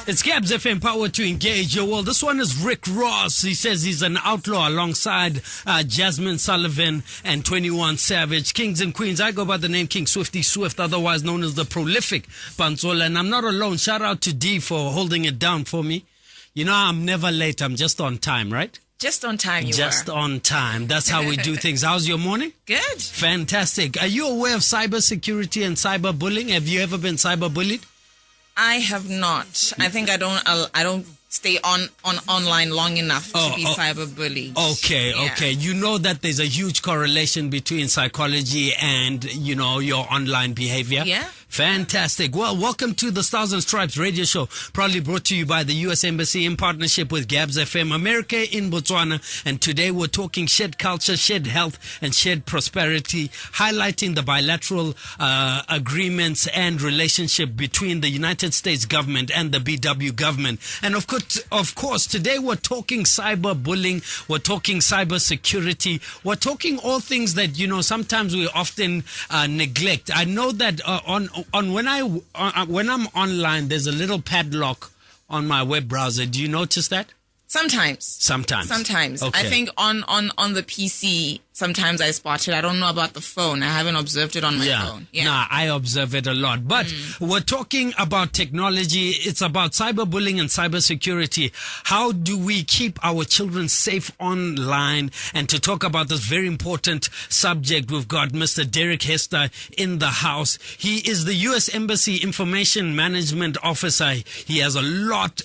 It's Gabs FM, power to engage your world. This one is Rick Ross. He says he's an outlaw alongside Jasmine Sullivan and 21 Savage. Kings and Queens. I go by the name King Swifty Swift, otherwise known as the prolific Botswana. And I'm not alone. Shout out to D for holding it down for me. You know, I'm never late. I'm just on time, right? Just on time, Just on time. That's how we do things. How's your morning? Good. Fantastic. Are you aware of cybersecurity and cyberbullying? Have you ever been cyberbullied? I have not. I think I don't stay online long enough to be cyberbullied. Okay. You know that there's a huge correlation between psychology and, you know, your online behavior? Yeah. Fantastic. Well, welcome to the Stars and Stripes radio show, proudly brought to you by the U.S. Embassy in partnership with Gabs FM, America in Botswana. And today we're talking shared culture, shared health, and shared prosperity, highlighting the bilateral agreements and relationship between the United States government and the BW government. And of course, today we're talking cyberbullying, we're talking cybersecurity, we're talking all things that, you know, sometimes we often neglect. I know that when I'm online, there's a little padlock on my web browser. Do you notice that? Sometimes. Okay. I think on the PC, sometimes I spot it. I don't know about the phone. I haven't observed it on my phone. Yeah. Nah, I observe it a lot. But we're talking about technology. It's about cyberbullying and cybersecurity. How do we keep our children safe online? And to talk about this very important subject, we've got Mr. Derek Hester in the house. He is the U.S. Embassy Information Management Officer. He has a lot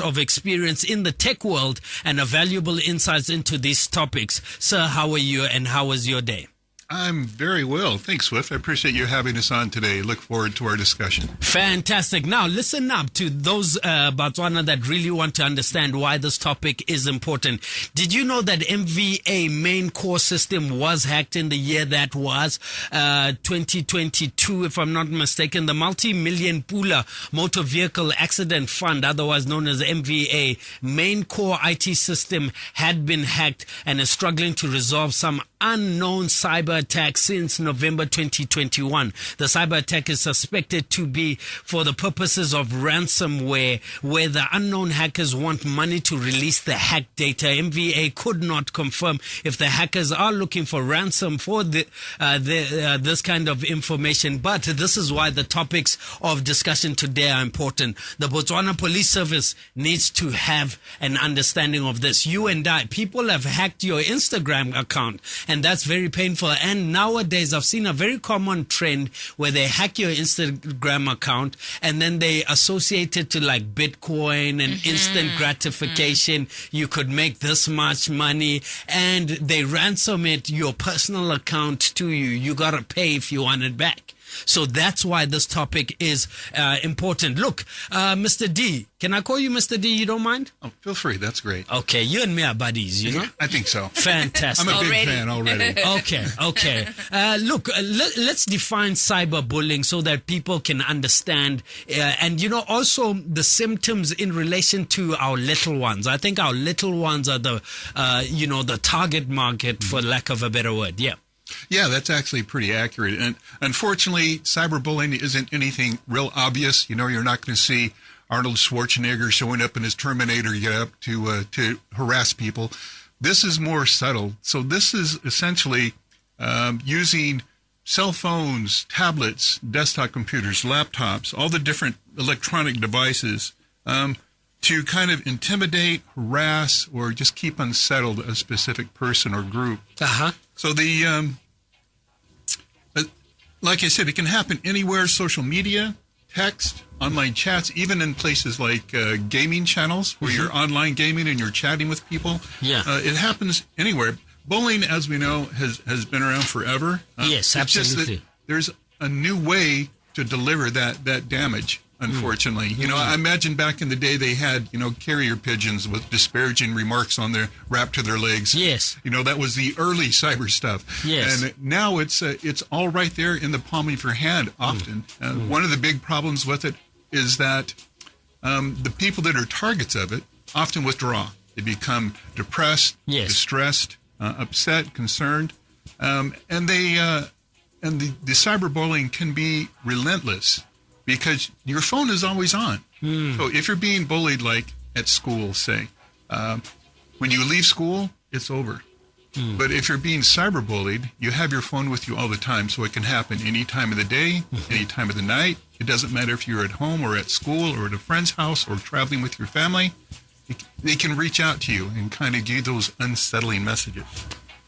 of experience in the tech world and a valuable insights into these topics. Sir, how are you and how was your day? I'm very well. Thanks, Swift. I appreciate you having us on today. Look forward to our discussion. Fantastic. Now, listen up to those Botswana that really want to understand why this topic is important. Did you know that MVA main core system was hacked in the year that was 2022, if I'm not mistaken? The multi-million Pula Motor Vehicle Accident Fund, otherwise known as MVA, main core IT system had been hacked and is struggling to resolve some unknown cyber attack since November 2021. The cyber attack is suspected to be for the purposes of ransomware, where the unknown hackers want money to release the hacked data. MVA could not confirm if the hackers are looking for ransom for this kind of information, but this is why the topics of discussion today are important. The Botswana Police Service needs to have an understanding of this. You and I, people have hacked your Instagram account, and that's very painful. And nowadays, I've seen a very common trend where they hack your Instagram account and then they associate it to like Bitcoin and instant gratification. You could make this much money, and they ransom it, your personal account, to you. You got to pay if you want it back. So that's why this topic is important. Look, Mr. D, can I call you Mr. D? You don't mind? Oh, feel free. That's great. Okay, you and me are buddies, you know? I think so. Fantastic. I'm a big fan already. Okay. Look, let's define cyberbullying so that people can understand and, you know, also the symptoms in relation to our little ones. I think our little ones are the, the target market, for lack of a better word. Yeah. Yeah, that's actually pretty accurate. And unfortunately, cyberbullying isn't anything real obvious. You know, you're not going to see Arnold Schwarzenegger showing up in his Terminator get up to harass people. This is more subtle. So this is essentially using cell phones, tablets, desktop computers, laptops, all the different electronic devices to kind of intimidate, harass, or just keep unsettled a specific person or group. So like I said, it can happen anywhere: social media, text, online chats, even in places like gaming channels where you're online gaming and you're chatting with people. Yeah, it happens anywhere. Bullying, as we know, has been around forever. Yes, absolutely. Just that there's a new way to deliver that damage. Unfortunately, you know, I imagine back in the day they had, you know, carrier pigeons with disparaging remarks on their wrapped to their legs. Yes, you know, that was the early cyber stuff. Yes, and now it's all right there in the palm of your hand. Often, one of the big problems with it is that the people that are targets of it often withdraw. They become depressed, distressed, upset, concerned, and the cyberbullying can be relentless. because your phone is always on. So if you're being bullied, like at school, say, when you leave school, it's over. But if you're being cyberbullied, you have your phone with you all the time, so it can happen any time of the day, any time of the night. It doesn't matter if you're at home or at school or at a friend's house or traveling with your family. They can reach out to you and kind of give those unsettling messages.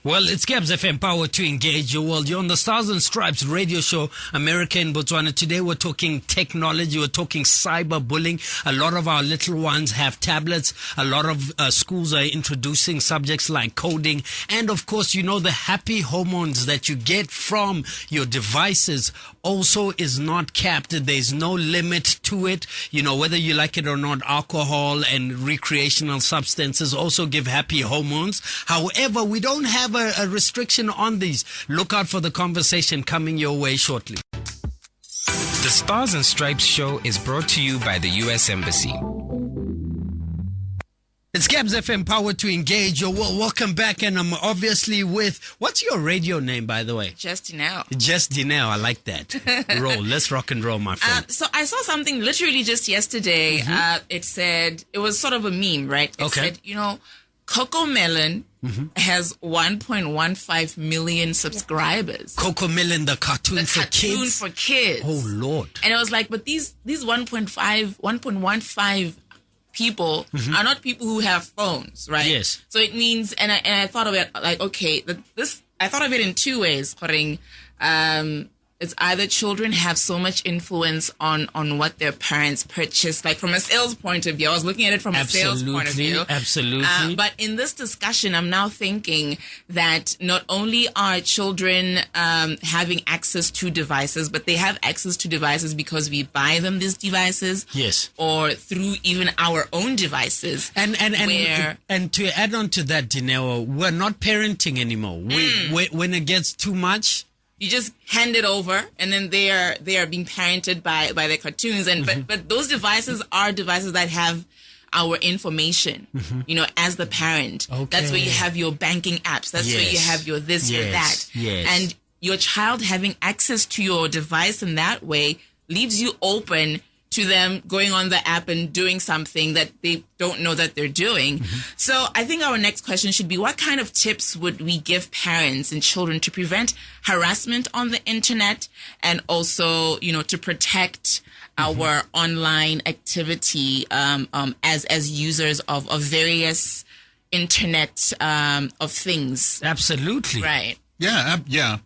Well, it's Gabs FM, power to engage your world. You're on the Stars and Stripes radio show, America in Botswana. Today we're talking technology, we're talking cyberbullying. A lot of our little ones have tablets. A lot of schools are introducing subjects like coding. And of course, you know, the happy hormones that you get from your devices also is not capped. There's no limit to it. You know, whether you like it or not, alcohol and recreational substances also give happy hormones. However, we don't have a restriction on these. Look out for the conversation coming your way shortly. The Stars and Stripes show is brought to you by the U.S. Embassy. It's Gabs FM, power to engage your world. Welcome back, and I'm obviously with, what's your radio name, by the way? Just now. Just Dineo, I like that. Roll, let's rock and roll, my friend. So I saw something literally just yesterday. It said, it was sort of a meme, right? It said, you know, Coco Melon has 1.15 million subscribers. Coco Melon, the cartoon for kids. Oh, Lord. And it was like, but these 1.15 people are not people who have phones, right? Yes. So it means, and I thought of it like, okay, I thought of it in two ways. It's either children have so much influence on what their parents purchase, like from a sales point of view. I was looking at it from a sales point of view. Absolutely. But in this discussion, I'm now thinking that not only are children having access to devices, but they have access to devices because we buy them these devices. Yes. Or through even our own devices. And to add on to that, Dineo, we're not parenting anymore. When it gets too much, you just hand it over, and then they are being parented by their cartoons. And but those devices are devices that have our information, you know, as the parent. Okay. That's where you have your banking apps. That's where you have your this, your that. Yes. And your child having access to your device in that way leaves you open to them going on the app and doing something that they don't know that they're doing. So I think our next question should be, what kind of tips would we give parents and children to prevent harassment on the internet, and also, you know, to protect our online activity as users of various internet of things? Absolutely. Right. Yeah.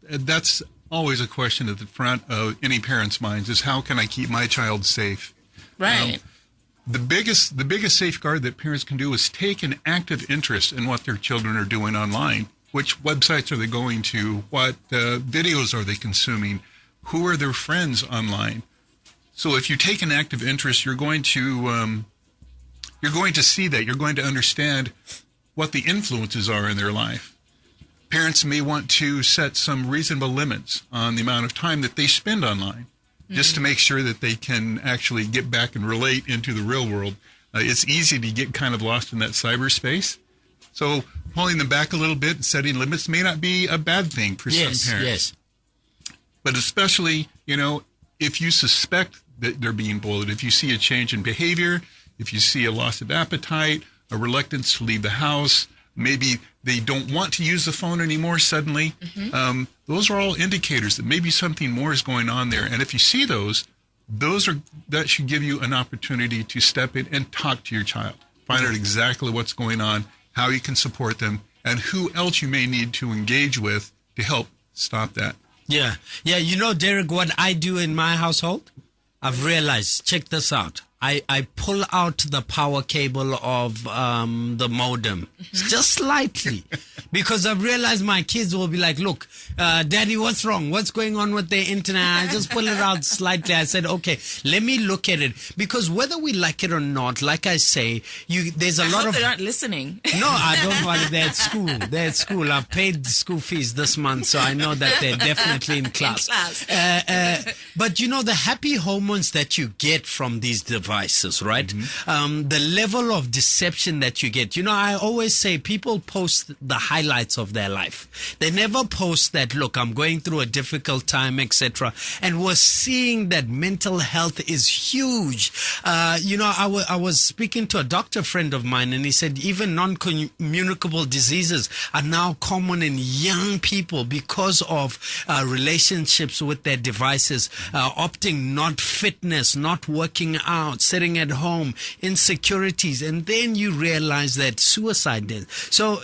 That's always a question at the front of any parent's minds, is how can I keep my child safe? Right. The biggest safeguard that parents can do is take an active interest in what their children are doing online. Which websites are they going to? What videos are they consuming? Who are their friends online? So if you take an active interest, you're going to see that. You're going to understand what the influences are in their life. Parents may want to set some reasonable limits on the amount of time that they spend online, just to make sure that they can actually get back and relate into the real world. It's easy to get kind of lost in that cyberspace. So pulling them back a little bit and setting limits may not be a bad thing for some parents. Yes. But especially, you know, if you suspect that they're being bullied, if you see a change in behavior, if you see a loss of appetite, a reluctance to leave the house, maybe they don't want to use the phone anymore suddenly. Those are all indicators that maybe something more is going on there. And if you see that should give you an opportunity to step in and talk to your child. Find out exactly what's going on, how you can support them, and who else you may need to engage with to help stop that. Yeah. You know, Derek, what I do in my household? I've realized, check this out. I pull out the power cable of the modem just slightly, because I've realized my kids will be like, look, Daddy, what's wrong? What's going on with the internet? I just pull it out slightly. I said, okay, let me look at it, because whether we like it or not, like I say, there's a lot of... they're not listening. No, I don't want it. They're at school. I've paid school fees this month, so I know that they're definitely in class. But you know, the happy hormones that you get from these devices, devices, right? The level of deception that you get. I always say people post the highlights of their life. They never post that, look, I'm going through a difficult time, etc. And we're seeing that mental health is huge. I was speaking to a doctor friend of mine, and he said even non-communicable diseases are now common in young people because of relationships with their devices, opting not fitness, not working out, sitting at home, insecurities. And then you realize that suicide is. So,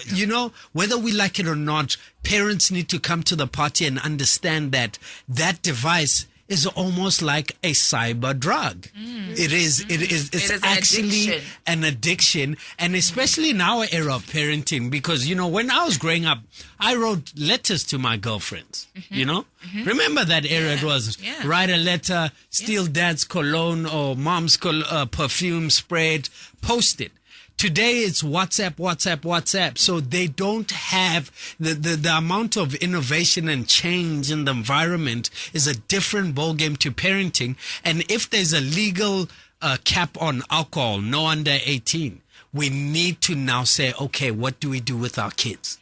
whether we like it or not, parents need to come to the party and understand that device is almost like a cyber drug. It's actually an addiction. And especially in our era of parenting, because, when I was growing up, I wrote letters to my girlfriends, Remember that era? It was write a letter, steal dad's cologne or mom's perfume, spray it, post it. Today it's WhatsApp. So they don't have the amount of innovation and change in the environment is a different ballgame to parenting. And if there's a legal cap on alcohol, no under 18, we need to now say, okay, what do we do with our kids?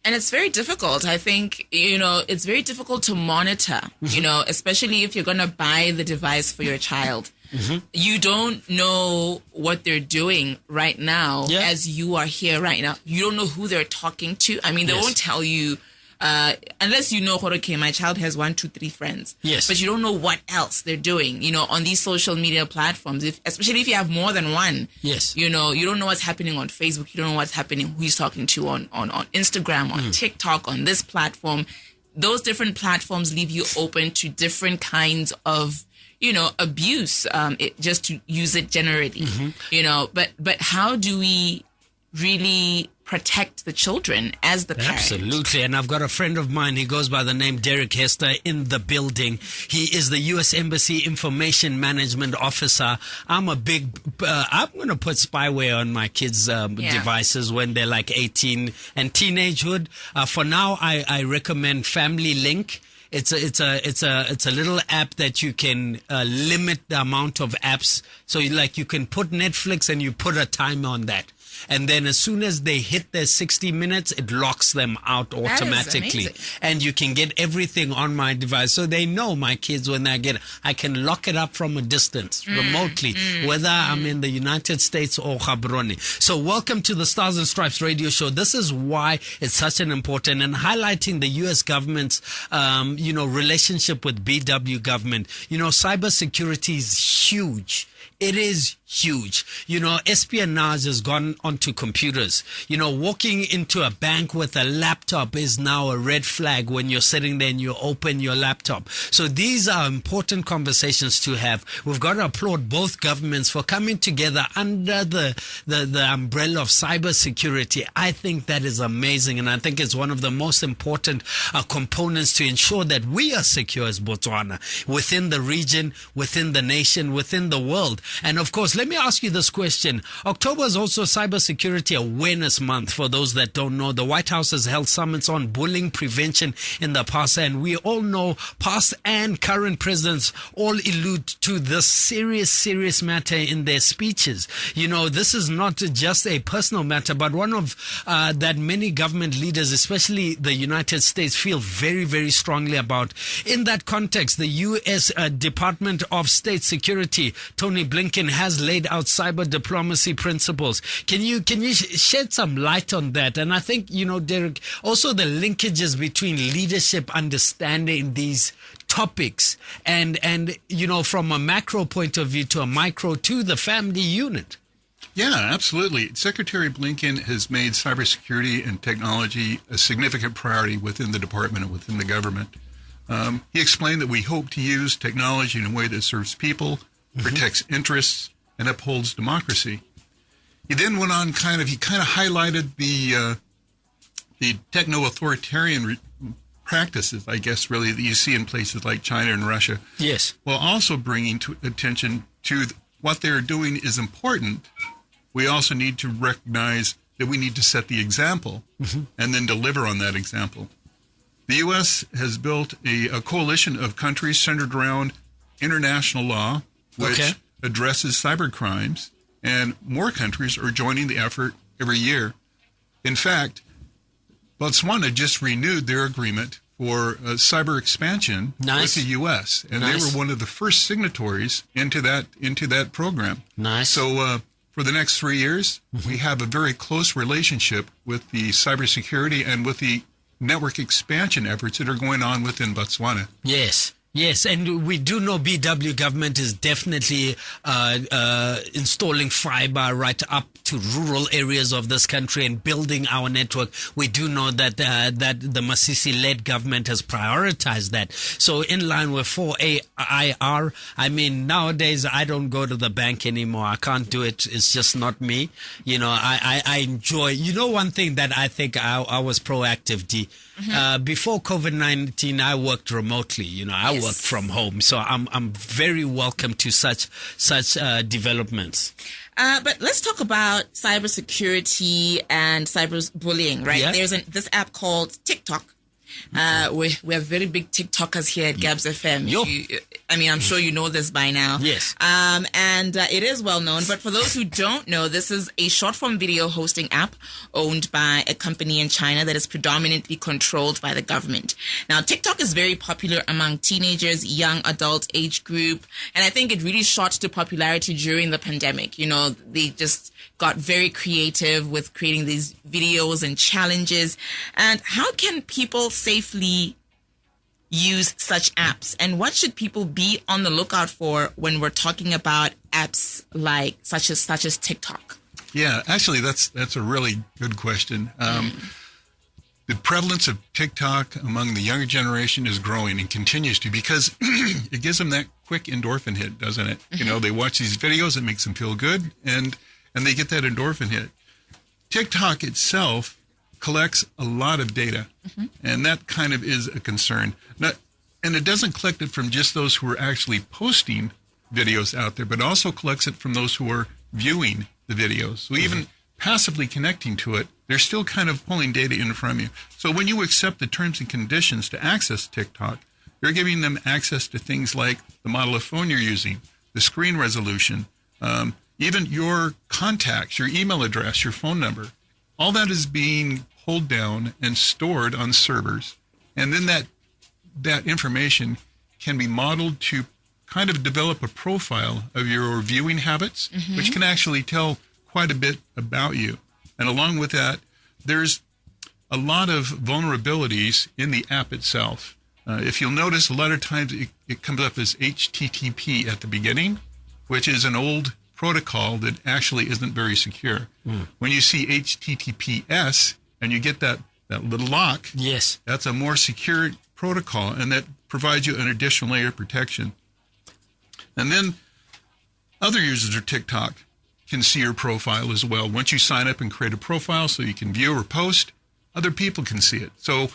And it's very difficult. I think, it's very difficult to monitor, especially if you're going to buy the device for your child. You don't know what they're doing right now as you are here right now. You don't know who they're talking to. I mean, they won't tell you unless you know, okay, my child has 1, 2, 3 friends. Yes. But you don't know what else they're doing, on these social media platforms, especially if you have more than one. Yes. You don't know what's happening on Facebook. You don't know what's happening, who he's talking to on Instagram, on TikTok, on this platform. Those different platforms leave you open to different kinds of abuse, just to use it generally, but how do we really protect the children as the parent? Absolutely. And I've got a friend of mine, he goes by the name Derek Hester, in the building. He is the U.S. Embassy Information Management Officer. I'm going to put spyware on my kids' devices when they're like 18 and teenagehood. For now, I recommend Family Link. It's a little app that you can limit the amount of apps. So you can put Netflix and you put a timer on that. And then as soon as they hit their 60 minutes, it locks them out automatically. And you can get everything on my device. So they know, my kids, when I can lock it up from a distance, remotely, whether I'm in the United States or Gaborone. So welcome to the Stars and Stripes radio show. This is why it's such an important, and highlighting the U.S. government's, relationship with BW government. Cybersecurity is huge. It is huge. Espionage has gone onto computers. Walking into a bank with a laptop is now a red flag when you're sitting there and you open your laptop. So these are important conversations to have. We've got to applaud both governments for coming together under the umbrella of cybersecurity. I think that is amazing, and I think it's one of the most important components to ensure that we are secure as Botswana, within the region, within the nation, within the world. And of course, let me ask you this question. October is also Cybersecurity Awareness Month. For those that don't know, the White House has held summits on bullying prevention in the past, and we all know past and current presidents all allude to this serious matter in their speeches. This is not just a personal matter, but one of that many government leaders, especially the United States, feel very, very strongly about. In that context, the U.S. Department of State Security, Tony Blinken, has laid out cyber diplomacy principles. Can you shed some light on that? And I think, Derek, also the linkages between leadership understanding these topics and from a macro point of view to a micro to the family unit. Yeah, absolutely. Secretary Blinken has made cybersecurity and technology a significant priority within the department and within the government. He explained that we hope to use technology in a way that serves people, protects interests, and upholds democracy. He then went on he highlighted the techno-authoritarian practices, I guess, really, that you see in places like China and Russia. Yes. While also bringing attention to what they're doing is important. We also need to recognize that we need to set the example and then deliver on that example. The U.S. has built a coalition of countries centered around international law, which addresses cyber crimes, and more countries are joining the effort every year. In fact, Botswana just renewed their agreement for cyber expansion with the U.S., and they were one of the first signatories into that program. Nice. So for the next 3 years, we have a very close relationship with the cybersecurity and with the network expansion efforts that are going on within Botswana. Yes, and we do know BW government is definitely installing fiber right up to rural areas of this country and building our network. We do know that that the Masisi-led government has prioritized that. So in line with 4AIR, I mean, nowadays I don't go to the bank anymore. I can't do it. It's just not me. You know, I enjoy, you know, one thing that I think I was proactive, D. Before COVID-19, I worked remotely. You know, I worked from home, so I'm very welcome to such developments. But let's talk about cybersecurity and cyberbullying, right? Yeah. There's this app called TikTok. We have very big TikTokers here at Gabs FM. I'm sure you know this by now. Yes. And it is well known. But for those who don't know, this is a short form video hosting app owned by a company in China that is predominantly controlled by the government. Now, TikTok is very popular among teenagers, young adult age group. And I think it really shot to popularity during the pandemic. You know, they just got very creative with creating these videos and challenges. And how can people safely use such apps? And what should people be on the lookout for when we're talking about apps like such as TikTok? Yeah, actually, that's a really good question. The prevalence of TikTok among the younger generation is growing and continues to, because it gives them that quick endorphin hit, doesn't it? You know, they watch these videos, it makes them feel good, and they get that endorphin hit. TikTok itself collects a lot of data, and that kind of is a concern. And it doesn't collect it from just those who are actually posting videos out there, but also collects it from those who are viewing the videos. So even passively connecting to it, they're still kind of pulling data in from you. So when you accept the terms and conditions to access TikTok, you're giving them access to things like the model of phone you're using, the screen resolution, even your contacts, your email address, your phone number. All that is being pulled down and stored on servers. And then that information can be modeled to kind of develop a profile of your viewing habits, which can actually tell quite a bit about you. And along with that, there's a lot of vulnerabilities in the app itself. If you'll notice, a lot of times it comes up as HTTP at the beginning, which is an old protocol that actually isn't very secure. When you see HTTPS and you get that little lock, Yes. that's a more secure protocol, and that provides you an additional layer of protection. And then other users of TikTok can see your profile as well. Once you sign up and create a profile so you can view or post, other people can see it. So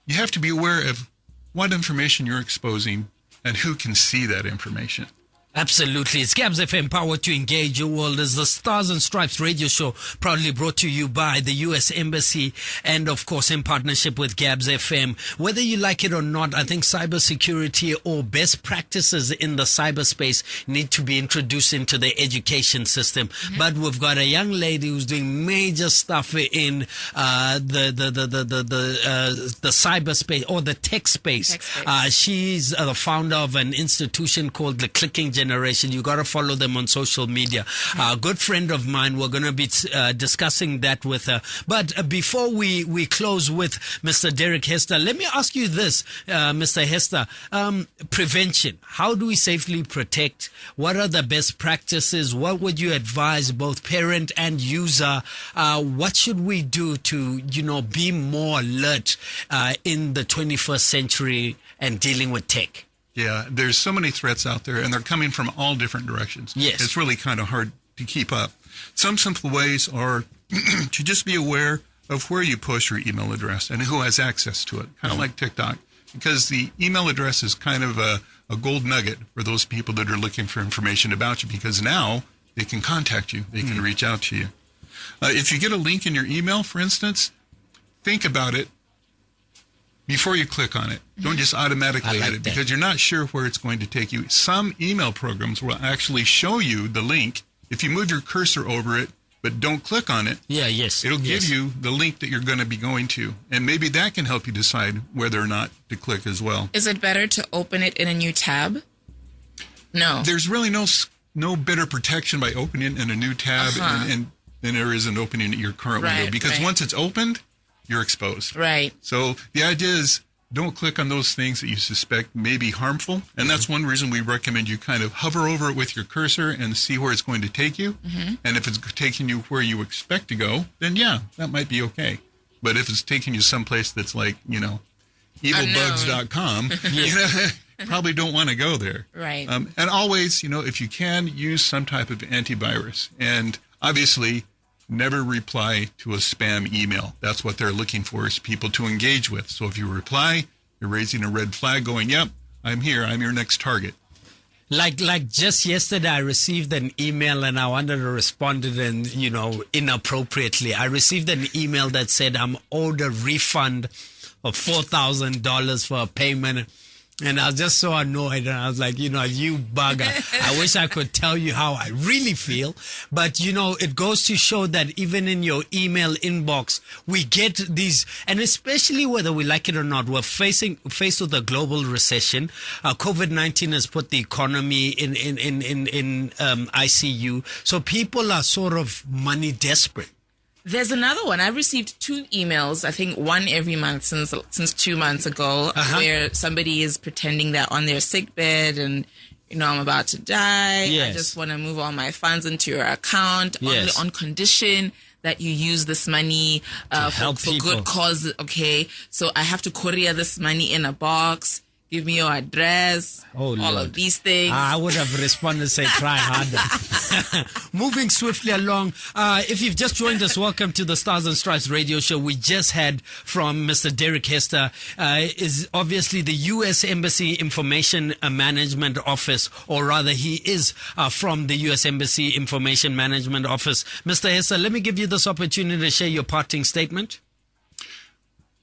you have to be aware of what information you're exposing and who can see that information. Absolutely. It's Gabs FM, powered to engage your world. It's the Stars and Stripes radio show, proudly brought to you by the U.S. Embassy and, of course, in partnership with Gabs FM. Whether you like it or not, I think cybersecurity or best practices in the cyberspace need to be introduced into the education system. But we've got a young lady who's doing major stuff in the cyberspace or the tech space. She's the founder of an institution called the Clicking Generation. You got to follow them on social media. A good friend of mine. We're going to be discussing that with her. But before we close with Mr. Derek Hester, let me ask you this, Mr. Hester. Prevention. How do we safely protect? What are the best practices? What would you advise both parent and user? What should we do to, be more alert in the 21st century and dealing with tech? Yeah, there's so many threats out there, and they're coming from all different directions. Yes. It's really kind of hard to keep up. Some simple ways are to just be aware of where you post your email address and who has access to it, kind of like TikTok, because the email address is kind of a gold nugget for those people that are looking for information about you, because now they can contact you, they can reach out to you. If you get a link in your email, for instance, think about it. before you click on it. Don't just automatically I like hit it that. because you're not sure where it's going to take you. Some email programs will actually show you the link. If you move your cursor over it, but don't click on it, it'll give you the link that you're going to be going to. And maybe that can help you decide whether or not to click as well. Is it better to open it in a new tab? No. There's really no better protection by opening it in a new tab and than there is in opening your current window. Because once it's opened, you're exposed. Right. So the idea is don't click on those things that you suspect may be harmful. And that's one reason we recommend you kind of hover over it with your cursor and see where it's going to take you. And if it's taking you where you expect to go, then that might be okay. But if it's taking you someplace that's like, evilbugs.com, probably don't want to go there. Right. And always, if you can, use some type of antivirus. And obviously, never reply to a spam email. That's what they're looking for, is people to engage with. So if you reply, you're raising a red flag going, yep, I'm here. I'm your next target. Like just yesterday, I received an email and I wanted to respond to it, inappropriately. I received an email that said I'm owed a refund of $4,000 for a payment. And I was just so annoyed. And I was like, you bugger. I wish I could tell you how I really feel. But, it goes to show that even in your email inbox, we get these, and especially whether we like it or not, we're faced with a global recession. COVID-19 has put the economy in ICU. So people are sort of money desperate. There's another one. I received 2 emails, I think one every month since 2 months ago, where somebody is pretending they're on their sick bed and, I'm about to die. Yes. I just want to move all my funds into your account only on condition that you use this money for good cause. Okay, so I have to courier this money in a box. Give me your address, all of these things. I would have responded, say, try harder. Moving swiftly along. If you've just joined us, welcome to the Stars and Stripes radio show. We just had from Mr. Derek Hester, is obviously the U.S. Embassy Information Management Office, or rather he is from the U.S. Embassy Information Management Office. Mr. Hester, let me give you this opportunity to share your parting statement.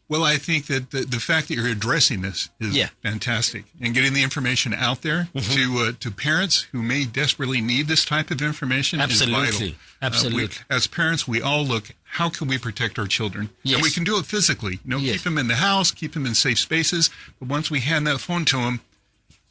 Well, I think that the fact that you're addressing this is fantastic, and getting the information out there to parents who may desperately need this type of information is vital. Absolutely. As parents, we all look, how can we protect our children? Yes. And we can do it physically. Keep them in the house, keep them in safe spaces. But once we hand that phone to them,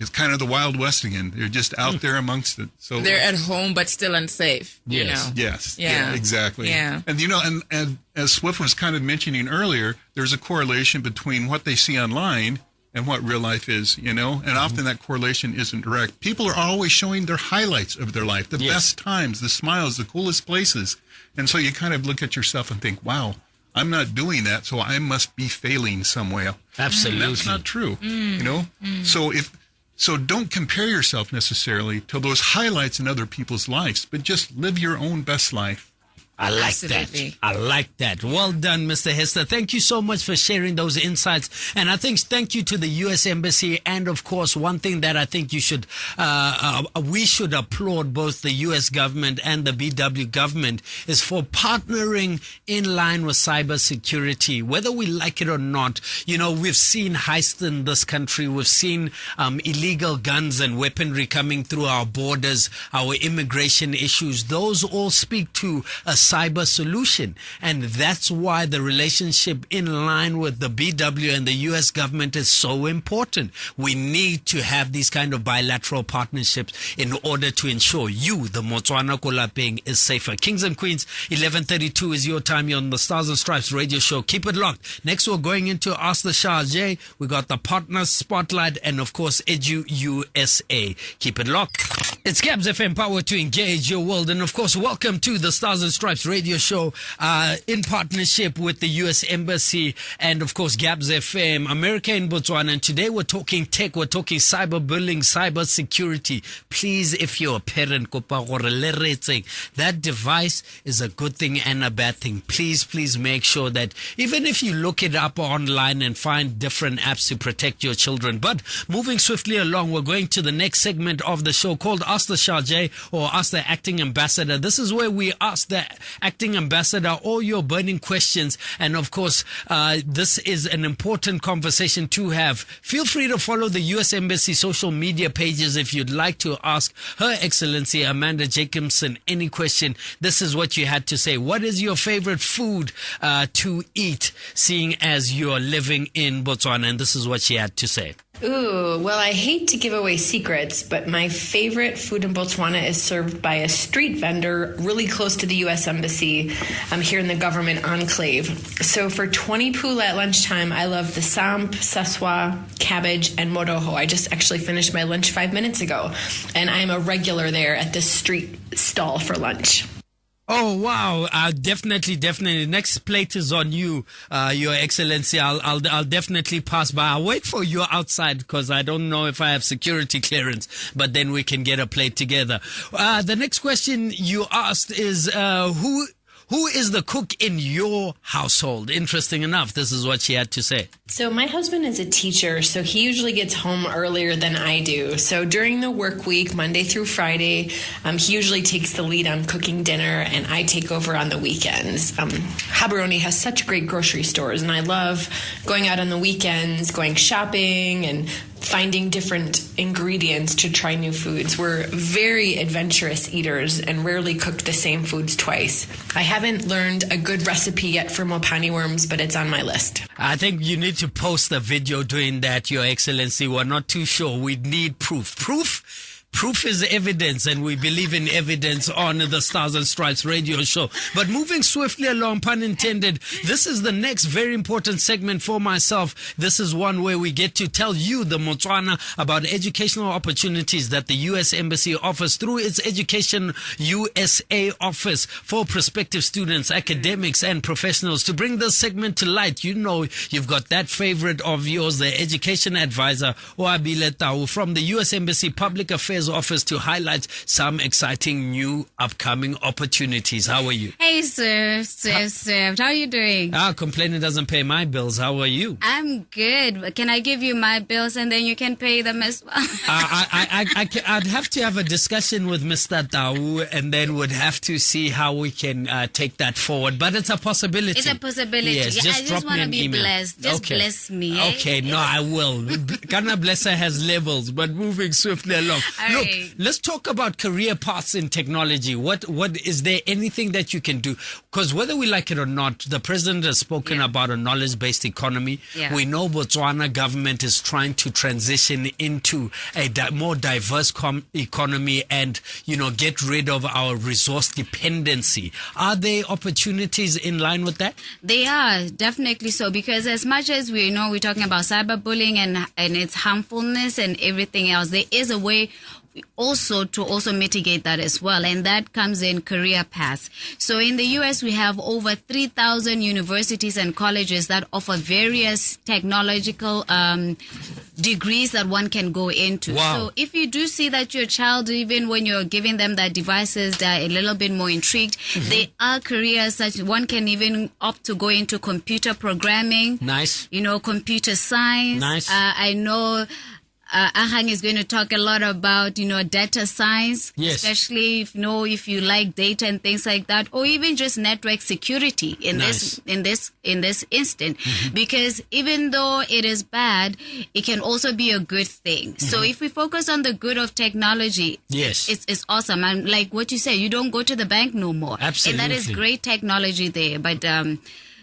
it's kind of the Wild West again. They're just out there amongst it. So they're at home but still unsafe. Yes. Yeah. Exactly. Yeah. And and as Swift was kind of mentioning earlier, there's a correlation between what they see online and what real life is, and often that correlation isn't direct. People are always showing their highlights of their life, the best times, the smiles, the coolest places. And so you kind of look at yourself and think, wow, I'm not doing that, so I must be failing somewhere. Absolutely. And that's not true, So don't compare yourself necessarily to those highlights in other people's lives, but just live your own best life. I like Absolutely. that. I like that. Well done, Mr. Hester. Thank you so much for sharing those insights. And I think thank you to the U.S. Embassy. And of course, one thing that I think we should applaud both the U.S. government and the BW government is for partnering in line with cybersecurity, whether we like it or not. We've seen heists in this country. We've seen illegal guns and weaponry coming through our borders, our immigration issues. Those all speak to a cyber solution. And that's why the relationship in line with the BW and the U.S. government is so important. We need to have these kind of bilateral partnerships in order to ensure you, the Botswana Kolapeng, is safer. Kings and Queens, 11:32 is your time. You're on the Stars and Stripes radio show. Keep it locked. Next, we're going into Ask the Charge. We got the Partners Spotlight and, of course, Edu USA. Keep it locked. It's Gabs FM, power to engage your world. And, of course, welcome to the Stars and Stripes radio show in partnership with the U.S. Embassy and, of course, Gabs FM, America in Botswana. And today we're talking tech, we're talking cyberbullying, cyber security. Please, if you're a parent, that device is a good thing and a bad thing. Please make sure that even if you look it up online and find different apps to protect your children. But moving swiftly along, we're going to the next segment of the show called Ask the Charge or Ask the Acting Ambassador. This is where we ask the acting ambassador, all your burning questions. And of course, this is an important conversation to have. Feel free to follow the U.S. Embassy social media pages if you'd like to ask Her Excellency Amanda Jacobson any question. This is what you had to say. What is your favorite food to eat, seeing as you're living in Botswana? And this is what she had to say. Ooh, well, I hate to give away secrets, but my favorite food in Botswana is served by a street vendor really close to the U.S. Embassy here in the government enclave. So for 20 pula at lunchtime, I love the samp, saswa, cabbage, and moroho. I just actually finished my lunch 5 minutes ago, and I'm a regular there at this street stall for lunch. Oh, wow. Definitely. Next plate is on you, Your Excellency. I'll definitely pass by. I'll wait for you outside because I don't know if I have security clearance, but then we can get a plate together. The next question you asked is, who is the cook in your household? Interesting enough, this is what she had to say. So my husband is a teacher, so he usually gets home earlier than I do. So during the work week, Monday through Friday, he usually takes the lead on cooking dinner, and I take over on the weekends. Habaroni has such great grocery stores, and I love going out on the weekends, going shopping, and finding different ingredients to try new foods. We're very adventurous eaters and rarely cook the same foods twice. I haven't learned a good recipe yet for mopani worms, but it's on my list. I think you need to post a video doing that, Your Excellency. We're not too sure. We need proof. Proof is evidence, and we believe in evidence on the Stars and Stripes radio show. But moving swiftly along, pun intended, this is the next very important segment for myself. This is one where we get to tell you, the Motswana, about educational opportunities that the U.S. Embassy offers through its Education USA office for prospective students, academics, and professionals. To bring this segment to light, you know you've got that favorite of yours, the education advisor, Oabile Tau, from the U.S. Embassy Public Affairs Office, to highlight some exciting new upcoming opportunities. How are you? Hey, sir. How are you doing? Complaining doesn't pay my bills. How are you? I'm good. Can I give you my bills and then you can pay them as well? I'd have to have a discussion with Mr. Tau, and then would have to see how we can take that forward. But it's a possibility. It's a possibility. Yes, Yeah, just I drop just want me to an be email. blessed. Just Okay. bless me. Eh? Okay, no, I will. Ghana Blesser has levels, but moving swiftly along. All Look, right. let's talk about career paths in technology. What is there anything that you can do? Because whether we like it or not, the president has spoken about a knowledge-based economy. Yeah. We know Botswana government is trying to transition into a more diverse economy and, get rid of our resource dependency. Are there opportunities in line with that? They are, definitely so, because as much as we know we're talking about cyberbullying and its harmfulness and everything else, there is a way to mitigate that as well, and that comes in career paths. So in the US, we have over 3,000 universities and colleges that offer various technological degrees that one can go into. Wow. So if you do see that your child, even when you're giving them that devices, they're a little bit more intrigued, there are careers such one can even opt to go into computer programming. Nice. Computer science. Nice. I know Ahang is going to talk a lot about, data science, Yes. especially if you like data and things like that, or even just network security in Nice. this instant, because even though it is bad, it can also be a good thing. So if we focus on the good of technology, Yes. it's awesome. And like what you say, you don't go to the bank no more. Absolutely. And that is great technology there. But,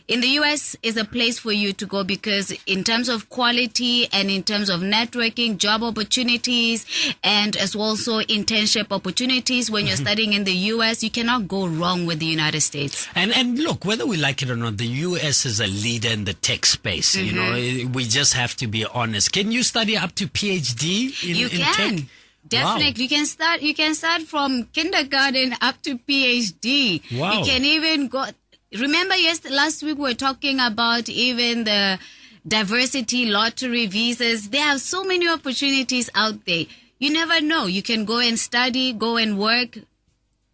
in the US is a place for you to go, because in terms of quality and in terms of networking, job opportunities, and as well also internship opportunities when you're studying in the US, you cannot go wrong with the United States. And look, whether we like it or not, the US is a leader in the tech space. We just have to be honest. Can you study up to PhD in can. tech? Definitely. Wow. You can start from kindergarten up to PhD. Wow. You can even go. Remember, last week we were talking about even the diversity lottery visas. There are so many opportunities out there. You never know. You can go and study, go and work,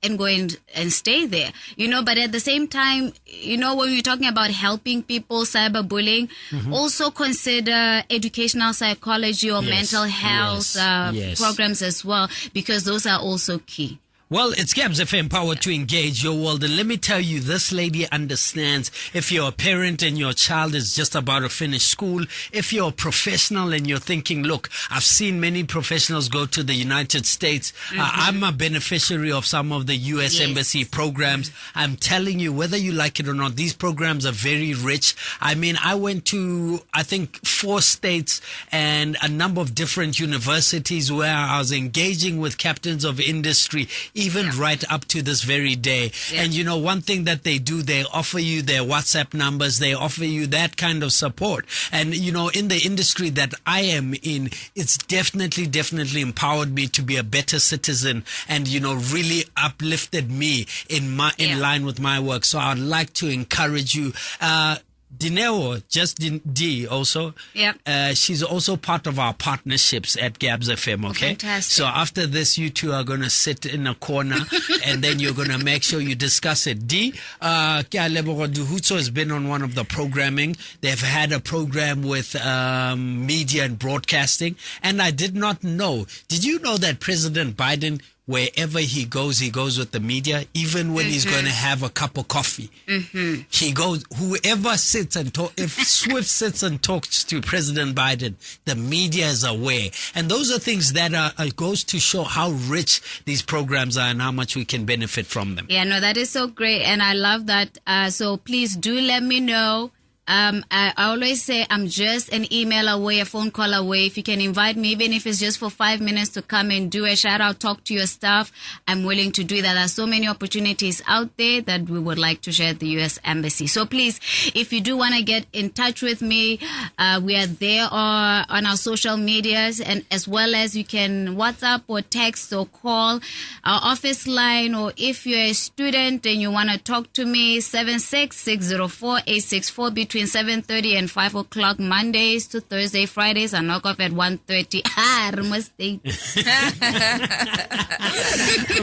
and go and stay there. But at the same time, when we're talking about helping people, cyberbullying, also consider educational psychology or Yes, mental health yes. programs as well, because those are also key. Well, it's Gabs FM, power to engage your world. And let me tell you, this lady understands if you're a parent and your child is just about to finish school, if you're a professional and you're thinking, look, I've seen many professionals go to the United States. I'm a beneficiary of some of the U.S. Embassy programs. I'm telling you, whether you like it or not, these programs are very rich. I mean, I went to, I think, 4 states and a number of different universities where I was engaging with captains of industry, even right up to this very day. And you know, one thing that they do, they offer you their WhatsApp numbers, they offer you that kind of support. And you know, in the industry that I am in, it's definitely empowered me to be a better citizen, and you know, really uplifted me in line with my work. So I'd like to encourage you. Dineo, just D also. She's also part of our partnerships at Gabs FM, okay? Fantastic. So after this, you two are going to sit in a corner and then you're going to make sure you discuss it. D, Duhutso has been on one of the programming. They've had a program with media and broadcasting. And I did not know. Did you know that President Biden, wherever he goes with the media, even when he's going to have a cup of coffee. He goes, whoever sits and talks, if Swift sits and talks to President Biden, the media is aware. And those are things that goes to show how rich these programs are and how much we can benefit from them. Yeah, no, that is so great. And I love that. So please do let me know. I always say I'm just an email away, a phone call away. If you can invite me, even if it's just for 5 minutes, to come and do a shout out, talk to your staff, I'm willing to do that. There are so many opportunities out there that we would like to share at the U.S. Embassy. So please, if you do want to get in touch with me, we are there on our social medias, and as well as you can WhatsApp or text or call our office line, or if you're a student and you want to talk to me, 76604-864 between 7:30 and 5 o'clock, Mondays to Thursday. Fridays I knock off at 1:30.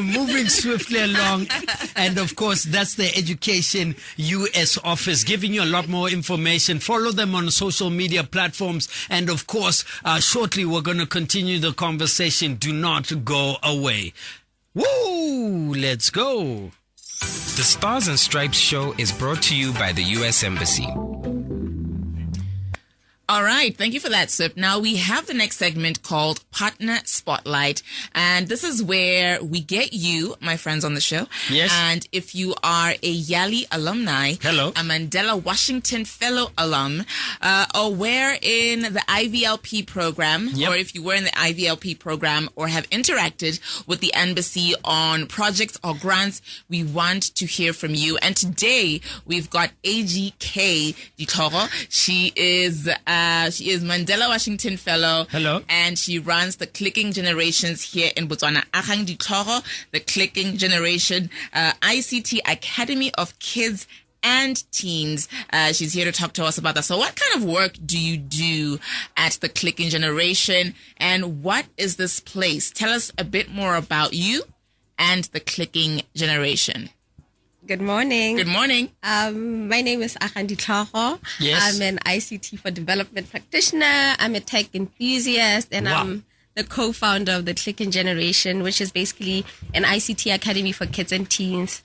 Moving swiftly along. And of course, that's the Education US office, giving you a lot more information. Follow them on social media platforms. And of course, shortly we're going to continue the conversation. Do not go away. Woo! Let's go. The Stars and Stripes show is brought to you by the U.S. Embassy. All right. Thank you for that, Sip. Now we have the next segment called Partner Spotlight. And this is where we get you, my friends on the show. Yes. And if you are a Yali alumni, hello, a Mandela Washington Fellow alum, or were in the IVLP program, or if you were in the IVLP program or have interacted with the embassy on projects or grants, we want to hear from you. And today we've got AGK Ditoro. She is Mandela Washington Fellow. Hello. And she runs the Clicking Generations here in Botswana. Akgang Ditoro, the Clicking Generation ICT Academy of Kids and Teens. She's here to talk to us about that. So what kind of work do you do at the Clicking Generation, and what is this place? Tell us a bit more about you and the Clicking Generation. Good morning. Good morning. My name is Akgang Ditoro. Yes. I'm an ICT for Development practitioner. I'm a tech enthusiast, and I'm the co-founder of the Clicking Generation, which is basically an ICT academy for kids and teens.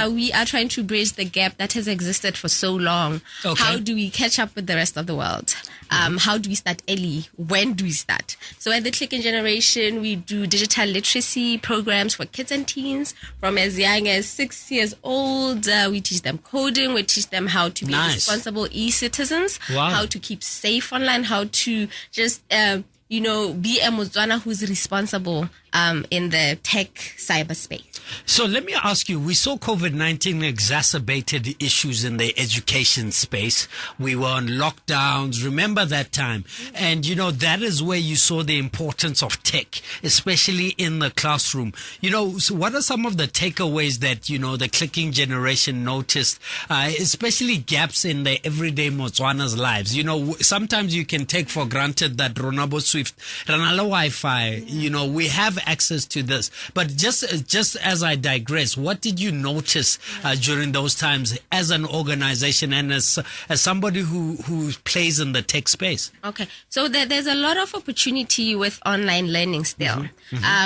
We are trying to bridge the gap that has existed for so long. Okay. How do we catch up with the rest of the world? How do we start early? When do we start? So at the Clicking Generation, we do digital literacy programs for kids and teens from as young as 6 years old. We teach them coding. We teach them how to be responsible e-citizens, how to keep safe online, how to just be a Botswana who's responsible in the tech cyberspace. So let me ask you, we saw COVID-19 exacerbated issues in the education space. We were on lockdowns. Remember that time? And, that is where you saw the importance of tech, especially in the classroom. So what are some of the takeaways that, the Clicking Generation noticed, especially gaps in the everyday Botswana's lives? Sometimes you can take for granted that Ronabo Swift, Ranala Wi-Fi, we have access to this. But just as I digress, what did you notice during those times as an organization and as somebody who plays in the tech space? Okay, so there's a lot of opportunity with online learning still.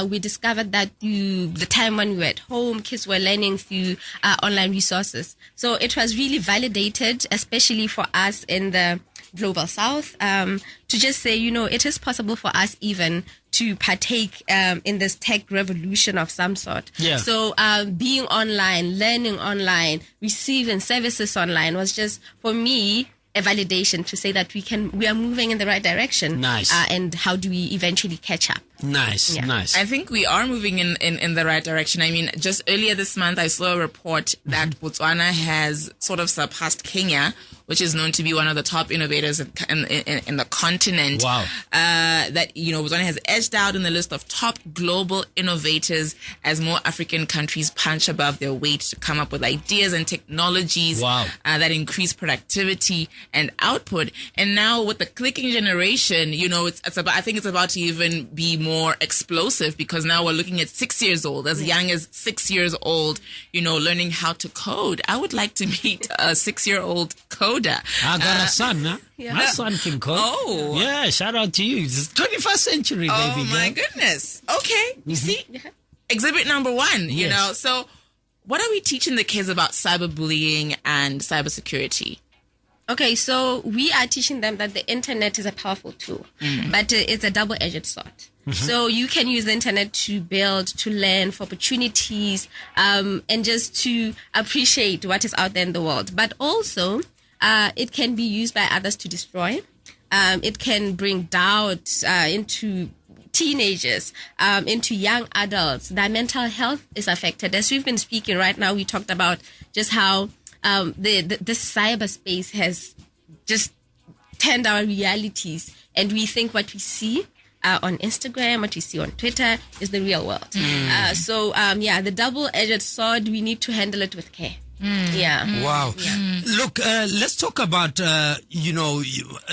We discovered that the time when we were at home, kids were learning through online resources. So it was really validated, especially for us in the Global South, to just say, it is possible for us even to partake in this tech revolution of some sort. Yeah. So being online, learning online, receiving services online was just, for me, a validation to say that we are moving in the right direction. Nice. And how do we eventually catch up? Nice. I think we are moving in the right direction. I mean, just earlier this month, I saw a report that Botswana has sort of surpassed Kenya, which is known to be one of the top innovators in the continent. Wow. That, Botswana has edged out in the list of top global innovators as more African countries punch above their weight to come up with ideas and technologies that increase productivity and output. And now with the clicking generation, I think it's about to even be more explosive, because now we're looking at 6 years old, as young as 6 years old, learning how to code. I would like to meet a 6-year-old coder. I got a son, huh? Yeah. My son can code. Oh. Yeah, shout out to you. It's 21st century, baby. Oh my girl. goodness. Okay. You see? Exhibit number 1, Yes. So what are we teaching the kids about cyberbullying and cybersecurity? Okay, so we are teaching them that the internet is a powerful tool, but it's a double-edged sword. So you can use the internet to build, to learn, for opportunities, and just to appreciate what is out there in the world. But also, it can be used by others to destroy. It can bring doubt into teenagers, into young adults. Their mental health is affected. As we've been speaking right now, we talked about just how the cyberspace has just turned our realities, and we think what we see on Instagram, what we see on Twitter is the real world. So the double-edged sword, we need to handle it with care. Yeah. Wow. Yeah. Look, let's talk about, you're a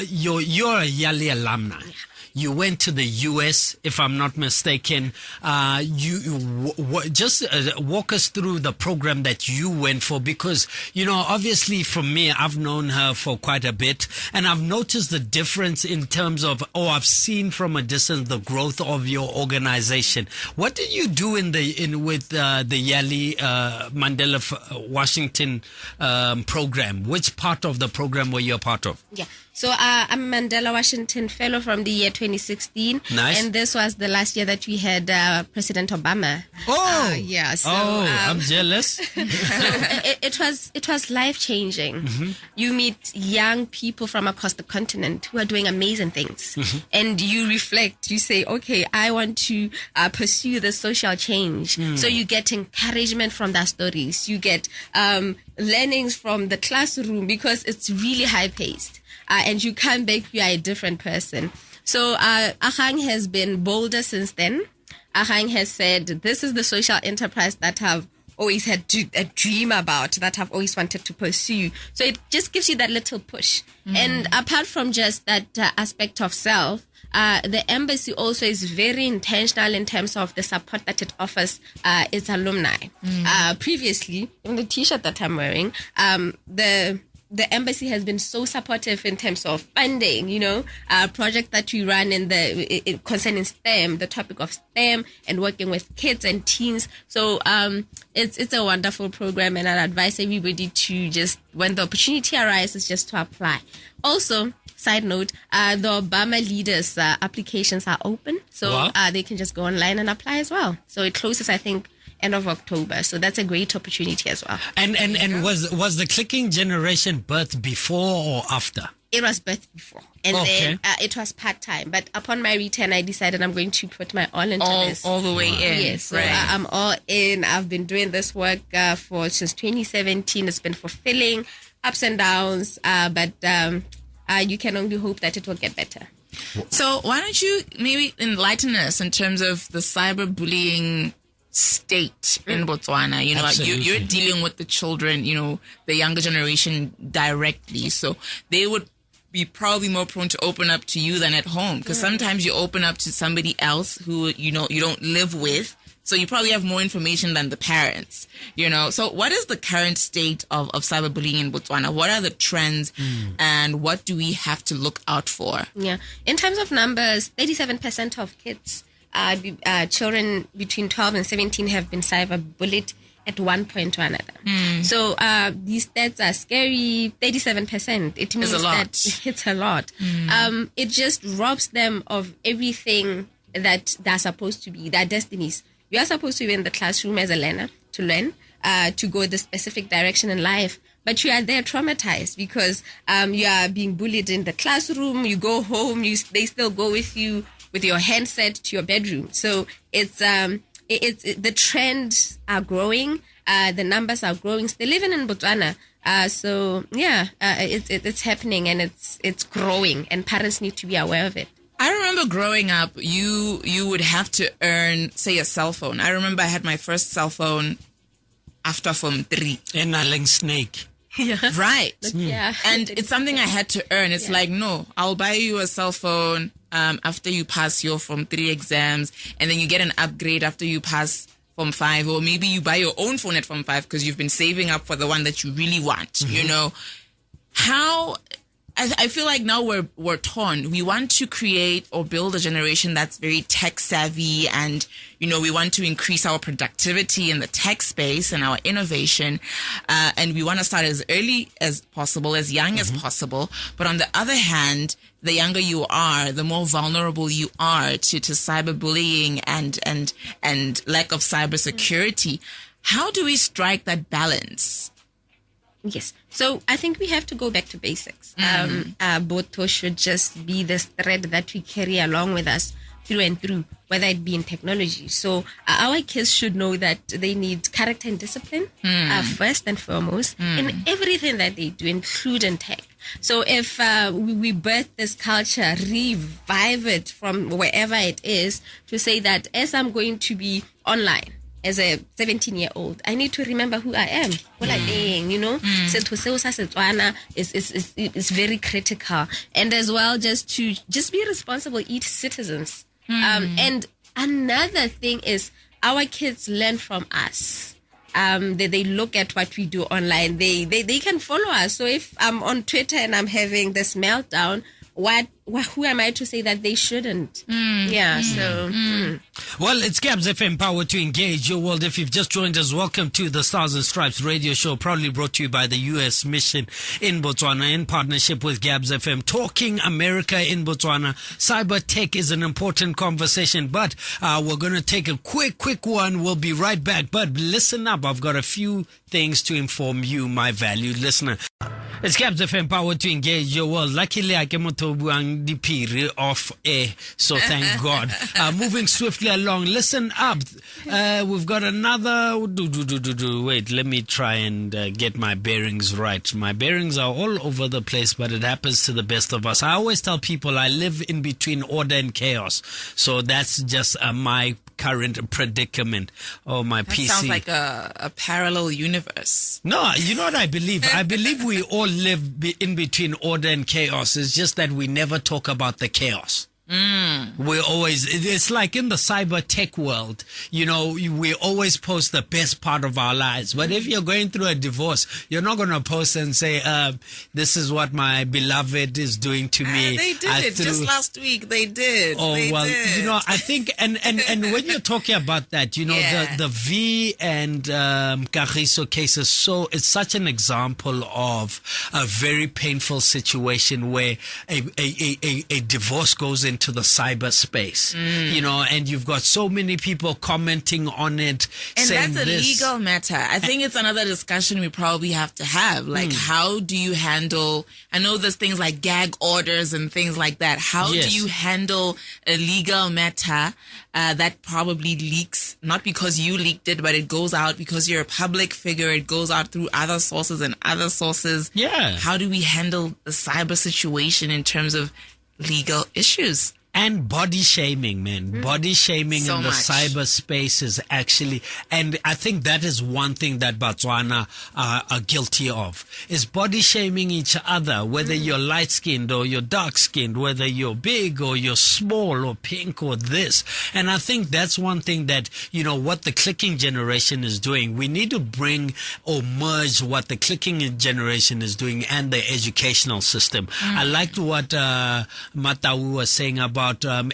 Yali alumni. Yeah. You went to the US, if I'm not mistaken. Just walk us through the program that you went for, because, obviously for me, I've known her for quite a bit, and I've noticed the difference in terms of, I've seen from a distance the growth of your organization. What did you do with the Yali Mandela Washington program? Which part of the program were you a part of? Yeah. So I'm a Mandela Washington Fellow from the year 2016. Nice. And this was the last year that we had President Obama. Oh! Yeah. So, I'm jealous. So it was life-changing. You meet young people from across the continent who are doing amazing things. And you reflect, you say, okay, I want to pursue the social change. So you get encouragement from their stories. You get learnings from the classroom, because it's really high-paced. And you come back, you are a different person. So Ahang has been bolder since then. Ahang has said, this is the social enterprise that I've always had a dream about, that I've always wanted to pursue. So it just gives you that little push. And apart from just that aspect of self, the embassy also is very intentional in terms of the support that it offers its alumni. Previously, in the t-shirt that I'm wearing, the embassy has been so supportive in terms of funding, a project that we run concerning STEM, the topic of STEM, and working with kids and teens. So it's a wonderful program, and I'd advise everybody to just, when the opportunity arises, just to apply. Also, side note, the Obama leaders applications are open, so they can just go online and apply as well. So it closes, I think, end of October. So that's a great opportunity as well. And was the clicking generation birthed before or after? It was birthed before. And then it was part-time. But upon my return, I decided I'm going to put my all into this. All the way in. Yes. So right. I'm all in. I've been doing this work since 2017. It's been fulfilling, ups and downs. But you can only hope that it will get better. So why don't you maybe enlighten us in terms of the cyberbullying state in Botswana? You're dealing with the children, the younger generation directly. So they would be probably more prone to open up to you than at home. Because sometimes you open up to somebody else who, you don't live with. So you probably have more information than the parents, So what is the current state of cyberbullying in Botswana? What are the trends and what do we have to look out for? Yeah. In terms of numbers, 37% of kids, children between 12 and 17 have been cyberbullied at one point or another. So these stats are scary. 37%. It means a lot. that it's a lot. It just robs them of everything that they're supposed to be, their destinies. You are supposed to be in the classroom as a learner to learn, to go the specific direction in life. But you are there traumatized because you are being bullied in the classroom. You go home, they still go with you with your handset to your bedroom. So it's the trends are growing. The numbers are growing. Still living in Botswana. It's happening and it's growing, and parents need to be aware of it. I remember growing up, you would have to earn, say, a cell phone. I remember I had my first cell phone after Form 3. And a snake. Yeah. Right. Yeah. And it's something I had to earn. It's like, no, I'll buy you a cell phone after you pass your Form 3 exams, and then you get an upgrade after you pass Form 5, or maybe you buy your own phone at Form 5 because you've been saving up for the one that you really want, How... I feel like now we're torn. We want to create or build a generation that's very tech savvy, and we want to increase our productivity in the tech space and our innovation, and we want to start as early as possible, as young as possible. But on the other hand, the younger you are, the more vulnerable you are to cyberbullying and lack of cybersecurity. How do we strike that balance? Yes. So I think we have to go back to basics. Boto should just be this thread that we carry along with us through and through, whether it be in technology. So our kids should know that they need character and discipline first and foremost in everything that they do, including tech. So if we birth this culture, revive it from wherever it is, to say that as I'm going to be online, as a 17-year-old, I need to remember who I am. What I'm saying, is very critical. And as well, just be responsible, eat citizens. And another thing is our kids learn from us. They look at what we do online. They can follow us. So if I'm on Twitter and I'm having this meltdown, who am I to say that they shouldn't? Well, it's Gabs FM, power to engage your world. If you've just joined us, welcome to the Stars and Stripes radio show, proudly brought to you by the U.S. Mission in Botswana in partnership with Gabs FM. Talking America in Botswana. Cyber tech is an important conversation, but we're going to take a quick one. We'll be right back. But listen up. I've got a few things to inform you, my valued listener. It's Gabs FM, power to engage your world. Luckily, I came to buang the period off air, so thank God. Moving swiftly along. Listen up. We've got another. Wait, let me try and get my bearings right. My bearings are all over the place, but it happens to the best of us. I always tell people I live in between order and chaos, so that's just my current predicament. Oh, my that PC. Sounds like a parallel universe. No, you know what I believe? I believe we all live in between order and chaos. It's just that we never talk about the chaos. We always, it's like in the cyber tech world, we always post the best part of our lives. But if you're going through a divorce, you're not going to post and say, this is what my beloved is doing to me. They did it just last week. They did. Oh, they well, did. I think, and when you're talking about that, the V and Kagiso case it's such an example of a very painful situation where a divorce goes into the cyberspace, and you've got so many people commenting on it. And saying that's a legal matter. I think it's another discussion we probably have to have. Like, how do you handle, I know there's things like gag orders and things like that. How do you handle a legal matter that probably leaks, not because you leaked it, but it goes out because you're a public figure. It goes out through other sources and other sources. Yeah. How do we handle the cyber situation in terms of legal issues? And body shaming, man. Body shaming So in the much. cyberspace is actually, and I think that is one thing that Botswana are guilty of, is body shaming each other, whether you're light skinned or you're dark skinned, whether you're big or you're small or pink or this. And I think that's one thing that, what the clicking generation is doing. We need to bring or merge what the clicking generation is doing and the educational system. I liked what Matau was saying about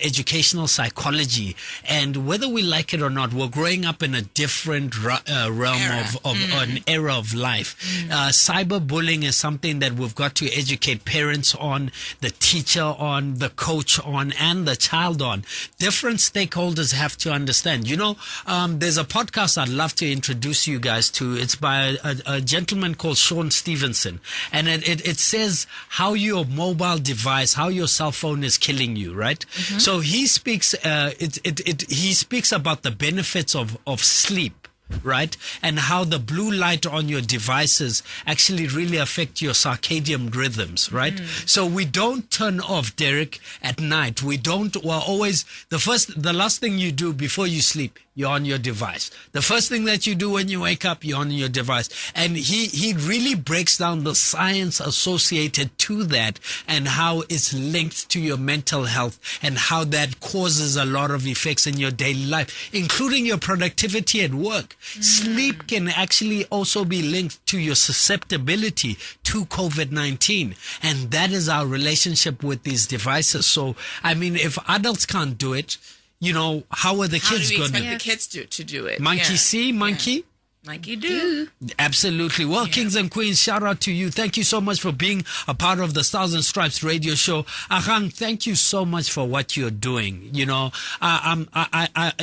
educational psychology, and whether we like it or not, we're growing up in a different realm of an era of life. Cyberbullying is something that we've got to educate parents on, the teacher on, the coach on, and the child on. Different stakeholders have to understand. There's a podcast I'd love to introduce you guys to. It's by a gentleman called Sean Stevenson, and it says how your mobile device, how your cell phone is killing you, right? So he speaks he speaks about the benefits of sleep, right? And how the blue light on your devices actually really affect your circadian rhythms, right? So we don't turn off, Derek, at night. The last thing you do before you sleep, you're on your device. The first thing that you do when you wake up, you're on your device. And he really breaks down the science associated to that and how it's linked to your mental health and how that causes a lot of effects in your daily life, including your productivity at work. Sleep can actually also be linked to your susceptibility to COVID-19. And that is our relationship with these devices. So, I mean, if adults can't do it, how are the How do kids we going expect to? the kids to do it? Monkey see, monkey? Like you do. Absolutely. Well, Kings and Queens, shout out to you. Thank you so much for being a part of the Stars and Stripes radio show. Ahang, thank you so much for what you're doing.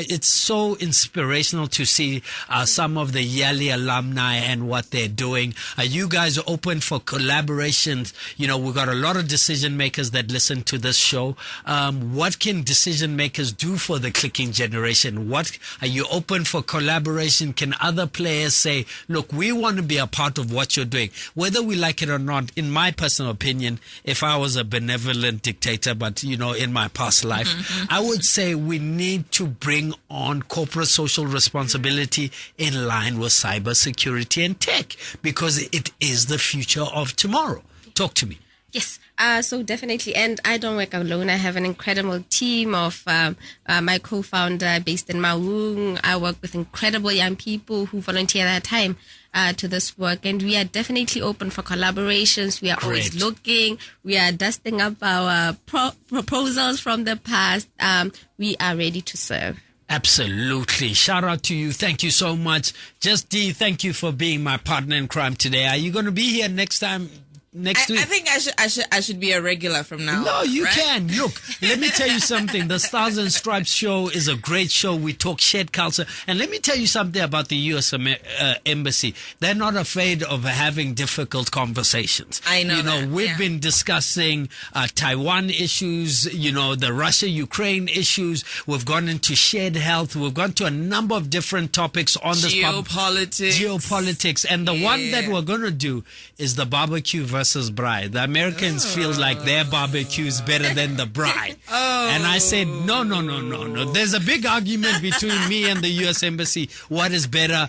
It's so inspirational to see some of the Yali alumni and what they're doing. You guys are open for collaborations. We've got a lot of decision makers that listen to this show. What can decision makers do for the clicking generation? What are you open for collaboration? Can other players say, look, we want to be a part of what you're doing, whether we like it or not? In my personal opinion, if I was a benevolent dictator, but in my past life, I would say we need to bring on corporate social responsibility in line with cybersecurity and tech, because it is the future of tomorrow. Talk to me. Yes, so definitely. And I don't work alone. I have an incredible team of my co-founder based in Maung. I work with incredible young people who volunteer their time to this work. And we are definitely open for collaborations. We are always looking. We are dusting up our proposals from the past. We are ready to serve. Absolutely. Shout out to you. Thank you so much. Just D, thank you for being my partner in crime today. Are you going to be here next time? Next week? I think I should be a regular from now. No, on, you right? can. Look, let me tell you something. The Stars and Stripes show is a great show. We talk shared culture. And let me tell you something about the U.S. Embassy. They're not afraid of having difficult conversations. I know that, We've been discussing Taiwan issues, the Russia-Ukraine issues. We've gone into shared health. We've gone to a number of different topics on this geopolitics. And the one that we're going to do is the barbecue versus braai. The Americans feel like their barbecue is better than the braai. And I said, no. There's a big argument between me and the U.S. Embassy. What is better,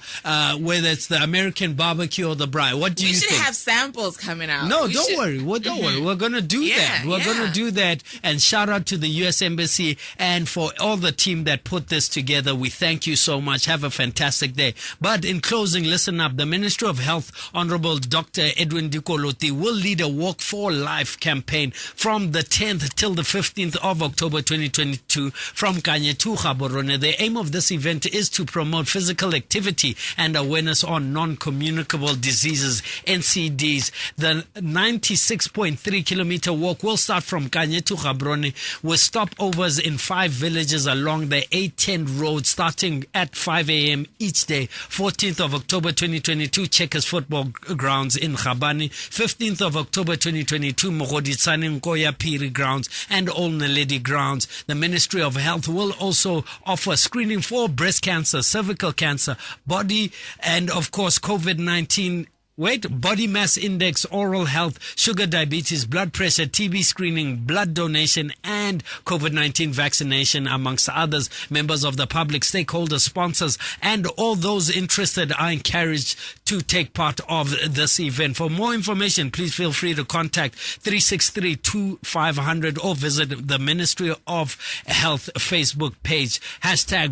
whether it's the American barbecue or the braai? What do you think? We should have samples coming out. No, don't worry. Well, don't worry. We're going to do that. We're going to do that. And shout out to the U.S. Embassy and for all the team that put this together. We thank you so much. Have a fantastic day. But in closing, listen up. The Ministry of Health, Honorable Dr. Edwin Dikoloti, will lead a Walk for Life campaign from the 10th till the 15th of October 2022 from Kanye to Gaborone. The aim of this event is to promote physical activity and awareness on non-communicable diseases, NCDs. The 96.3 kilometer walk will start from Kanye to Gaborone with stopovers in 5 villages along the A10 road starting at 5 a.m. each day. 14th of October 2022, Checkers Football Grounds in Gabani. 15th of October 2022, Mogoditsane Nkoya Piri Grounds and Old Naledi Grounds. The Ministry of Health will also offer screening for breast cancer, cervical cancer, body, and of course COVID-19 Weight, body mass index, oral health, sugar, diabetes, blood pressure, TB screening, blood donation, and COVID-19 vaccination, amongst others. Members of the public, stakeholders, sponsors, and all those interested are encouraged to take part of this event. For more information, please feel free to contact 363-2500 or visit the Ministry of Health Facebook page.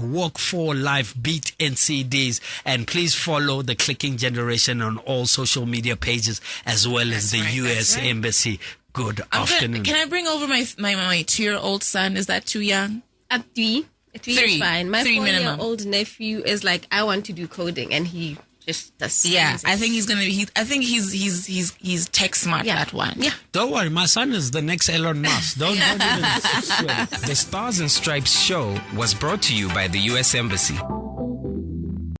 Walk for Life Beat NCDs. And please follow the Clicking Generation on all social media pages as well as the U.S. Embassy. Good afternoon. Can I bring over my 2-year-old son? Is that too young? Three is fine. My 4-year-old minimum. nephew is like, I want to do coding, and he just does. Yeah, I think he's gonna be. I think he's tech smart. That one. Yeah. Don't worry, my son is the next Elon Musk. Don't even sweat. The Stars and Stripes show was brought to you by the U.S. Embassy.